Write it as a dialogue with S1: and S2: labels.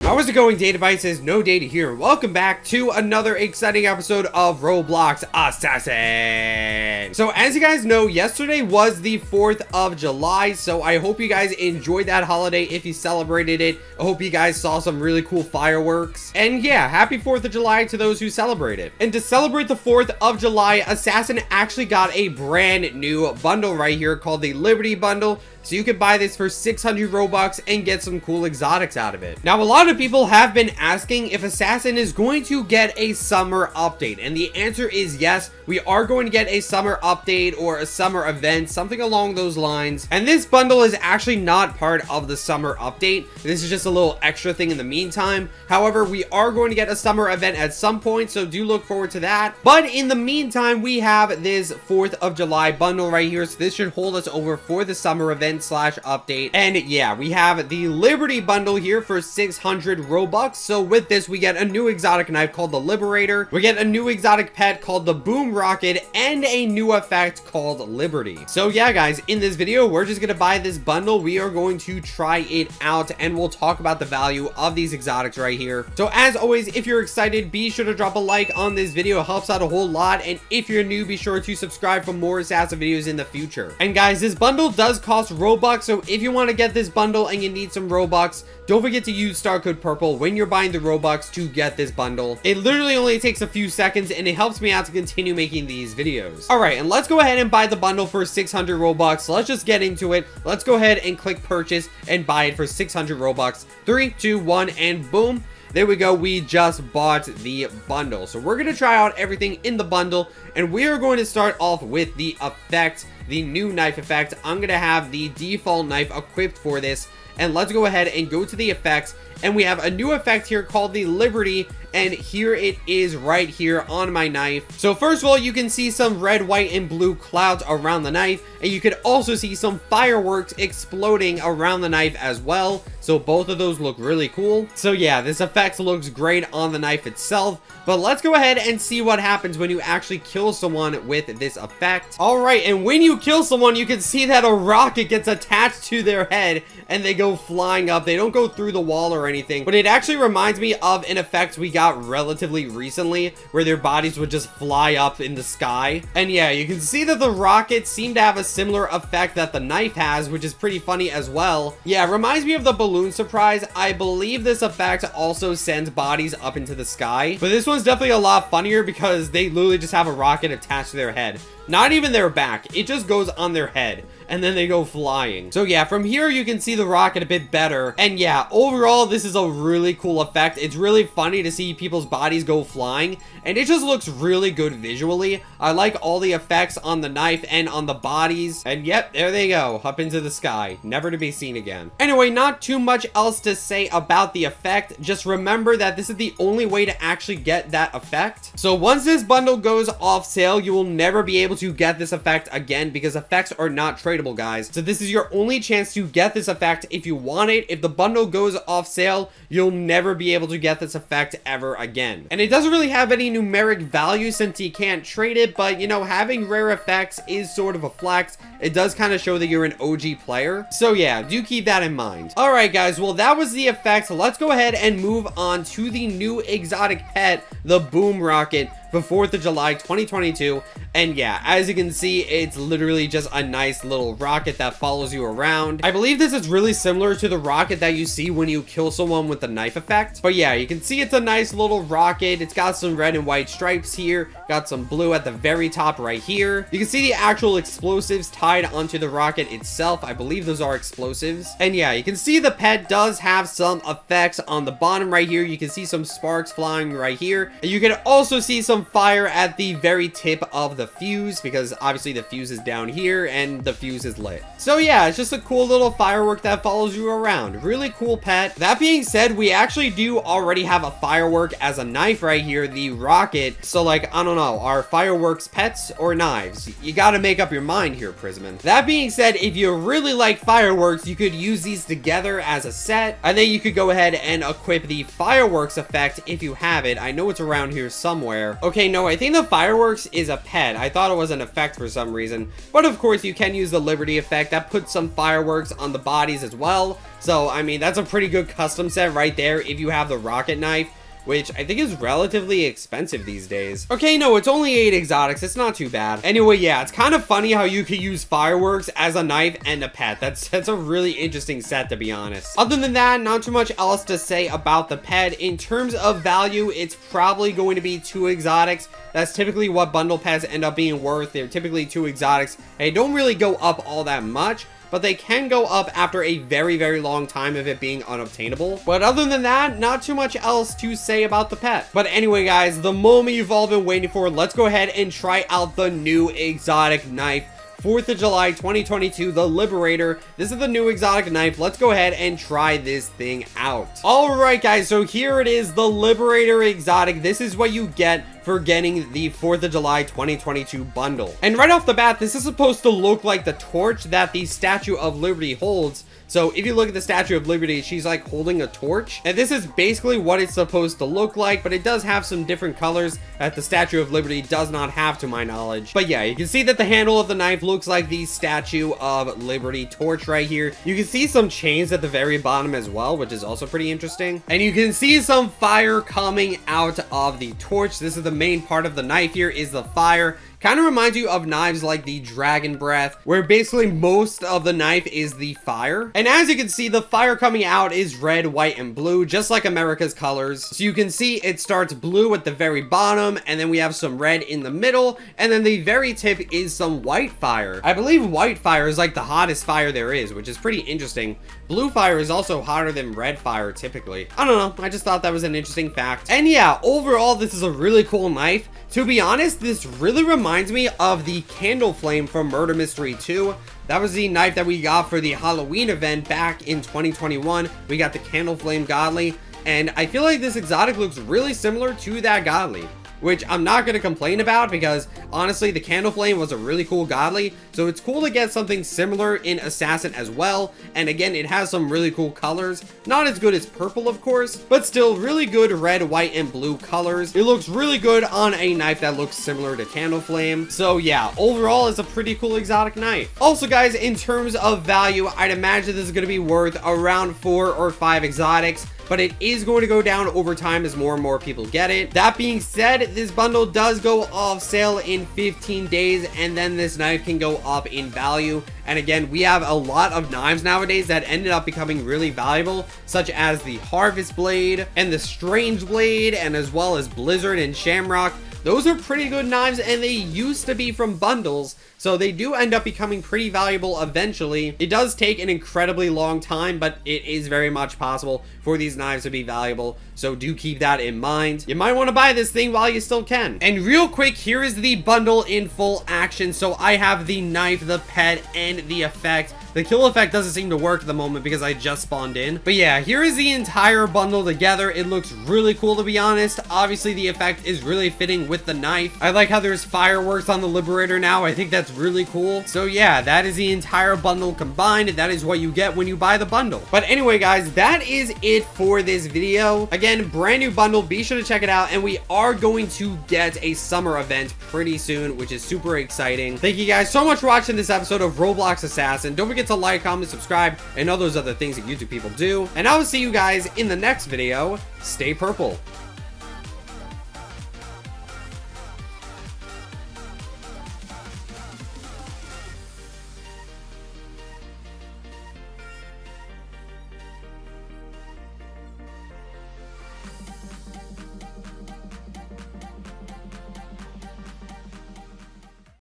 S1: How is it going, Data Byte? Says no data here. Welcome back to another exciting episode of Roblox Assassin. So as you guys know, yesterday was the 4th of July, so I hope you guys enjoyed that holiday if you celebrated it. I hope you guys saw some really cool fireworks. And yeah, happy 4th of July to those who celebrate it. And to celebrate the 4th of July, Assassin actually got a brand new bundle right here called the Liberty Bundle. So you can buy this for 600 Robux and get some cool exotics out of it. Now, a lot of people have been asking if Assassin is going to get a summer update. And the answer is yes, we are going to get a summer update or a summer event, something along those lines. And this bundle is actually not part of the summer update. This is just a little extra thing in the meantime. However, we are going to get a summer event at some point, so do look forward to that. But in the meantime, we have this 4th of July bundle right here. So this should hold us over for the summer event slash update. And yeah, we have the Liberty bundle here for 600 Robux. So with this, we get a new exotic knife called the Liberator. We get a new exotic pet called the Boom Rocket and a new effect called Liberty. So yeah, guys, in this video, we're just gonna buy this bundle. We are going to try it out and we'll talk about the value of these exotics right here. So as always, if you're excited, be sure to drop a like on this video. It helps out a whole lot. And if you're new, be sure to subscribe for more Assassin videos in the future. And guys, this bundle does cost Robux, so if you want to get this bundle and you need some Robux, don't forget to use star code purple when you're buying the Robux to get this bundle. It literally only takes a few seconds and it helps me out to continue making these videos. All right, and let's go ahead and buy the bundle for 600 Robux. Let's just get into it. Let's go ahead and click purchase and buy it for 600 Robux. 3, 2, 1, and boom. There we go. We just bought the bundle. So we're going to try out everything in the bundle. And we are going to start off with the effect, the new knife effect. I'm going to have the default knife equipped for this. And let's go ahead and go to the effects. And we have a new effect here called the Liberty. And here it is right here on my knife. So first of all, you can see some red, white, and blue clouds around the knife. And you can also see some fireworks exploding around the knife as well. So both of those look really cool. So yeah, this effect looks great on the knife itself. But let's go ahead and see what happens when you actually kill someone with this effect. All right, and when you kill someone, you can see that a rocket gets attached to their head and they go flying up. They don't go through the wall or anything, but it actually reminds me of an effect we got relatively recently where their bodies would just fly up in the sky. And yeah, you can see that the rockets seem to have a similar effect that the knife has, which is pretty funny as well. Yeah, it reminds me of the balloon surprise. I believe this effect also sends bodies up into the sky, but this one's definitely a lot funnier because they literally just have a rocket attached to their head. Not even their back, it just goes on their head and then they go flying. So yeah, from here you can see the rocket a bit better. And yeah, overall this is a really cool effect. It's really funny to see people's bodies go flying and it just looks really good visually. I like all the effects on the knife and on the bodies. And yep, there they go, up into the sky, never to be seen again. Anyway, not too much else to say about the effect. Just remember that this is the only way to actually get that effect. So once this bundle goes off sale, you will never be able to get this effect again because effects are not tradable, guys. So this is your only chance to get this effect if you want it. If the bundle goes off sale, you'll never be able to get this effect ever again. And it doesn't really have any numeric value since you can't trade it, but you know, having rare effects is sort of a flex. It does kind of show that you're an OG player. So yeah, do keep that in mind. All right, guys, well, that was the effect. Let's go ahead and move on to the new exotic pet, the Boom Rocket, for 4th of July 2022. And yeah, as you can see, it's literally just a nice little rocket that follows you around. I believe this is really similar to the rocket that you see when you kill someone with the knife effect. But yeah, you can see it's a nice little rocket. It's got some red and white stripes here, got some blue at the very top right here. You can see the actual explosives tied onto the rocket itself. I believe those are explosives. And yeah, you can see the pet does have some effects on the bottom right here. You can see some sparks flying right here. And you can also see some fire at the very tip of the fuse, because obviously the fuse is down here and the fuse is lit. So yeah, it's just a cool little firework that follows you around. Really cool pet. That being said, we actually do already have a firework as a knife right here, the rocket. So like, I don't know, are fireworks pets or knives? You gotta make up your mind here, Prisman. That being said, if you really like fireworks, you could use these together as a set, and then you could go ahead and equip the fireworks effect if you have it. I know it's around here somewhere. Okay, Okay, no, I think the fireworks is a pet. I thought it was an effect for some reason. But of course, you can use the Liberty effect. That puts some fireworks on the bodies as well. So, I mean, that's a pretty good custom set right there if you have the rocket knife, which I think is relatively expensive these days. Okay, no, it's only 8 exotics. It's not too bad. Anyway, yeah, it's kind of funny how you could use fireworks as a knife and a pet. That's a really interesting set, to be honest. Other than that, not too much else to say about the pet. In terms of value, it's probably going to be 2 exotics. That's typically what bundle pets end up being worth. They're typically 2 exotics. They don't really go up all that much, but they can go up after a very, very long time of it being unobtainable. But other than that, not too much else to say about the pet. But anyway, guys, the moment you've all been waiting for, let's go ahead and try out the new exotic knife. 4th of July 2022, the Liberator. This is the new exotic knife. Let's go ahead and try this thing out. All right, guys, so here it is, the Liberator exotic. This is what you get for getting the 4th of July 2022 bundle. And right off the bat, this is supposed to look like the torch that the Statue of Liberty holds. So if you look at the Statue of Liberty, she's like holding a torch. And this is basically what it's supposed to look like, but it does have some different colors that the Statue of Liberty does not have, to my knowledge. But yeah, you can see that the handle of the knife looks like the Statue of Liberty torch right here. You can see some chains at the very bottom as well, which is also pretty interesting. And you can see some fire coming out of the torch. This is the main part of the knife here, is the fire. Kind of reminds you of knives like the Dragon Breath, where basically most of the knife is the fire. And as you can see, the fire coming out is red, white, and blue, just like America's colors. So you can see it starts blue at the very bottom, and then we have some red in the middle, and then the very tip is some white fire. I believe white fire is like the hottest fire there is, which is pretty interesting. Blue fire is also hotter than red fire typically. I don't know, I just thought that was an interesting fact. And yeah, overall, this is a really cool knife. To be honest, this really reminds me of the Candle Flame from Murder Mystery 2. That was the knife that we got for the Halloween event back in 2021. We got the Candle Flame Godly, and I feel like this exotic looks really similar to that Godly, which I'm not going to complain about because honestly, the Candle Flame was a really cool Godly. So it's cool to get something similar in Assassin as well. And again, it has some really cool colors. Not as good as purple, of course, but still really good red, white, and blue colors. It looks really good on a knife that looks similar to Candle Flame. So yeah, overall, it's a pretty cool exotic knife. Also, guys, in terms of value, I'd imagine this is going to be worth around 4 or 5 exotics, but it is going to go down over time as more and more people get it. That being said, this bundle does go off sale in 15 days, and then this knife can go up in value. And again, we have a lot of knives nowadays that ended up becoming really valuable, such as the Harvest Blade and the Strange Blade, and as well as Blizzard and Shamrock. Those are pretty good knives, and they used to be from bundles, so they do end up becoming pretty valuable eventually. It does take an incredibly long time, but it is very much possible for these knives to be valuable, so do keep that in mind. You might want to buy this thing while you still can. And real quick, here is the bundle in full action. So I have the knife, the pet, and the effect. The kill effect doesn't seem to work at the moment because I just spawned in. But yeah, here is the entire bundle together. It looks really cool, to be honest. Obviously, the effect is really fitting with the knife. I like how there's fireworks on the Liberator now. I think that's really cool. So yeah, that is the entire bundle combined. That is what you get when you buy the bundle. But anyway, guys, that is it for this video. Again, brand new bundle. Be sure to check it out. And we are going to get a summer event pretty soon, which is super exciting. Thank you guys so much for watching this episode of Roblox Assassin. Don't forget to like, comment, subscribe, and all those other things that YouTube people do. And I will see you guys in the next video. Stay purple.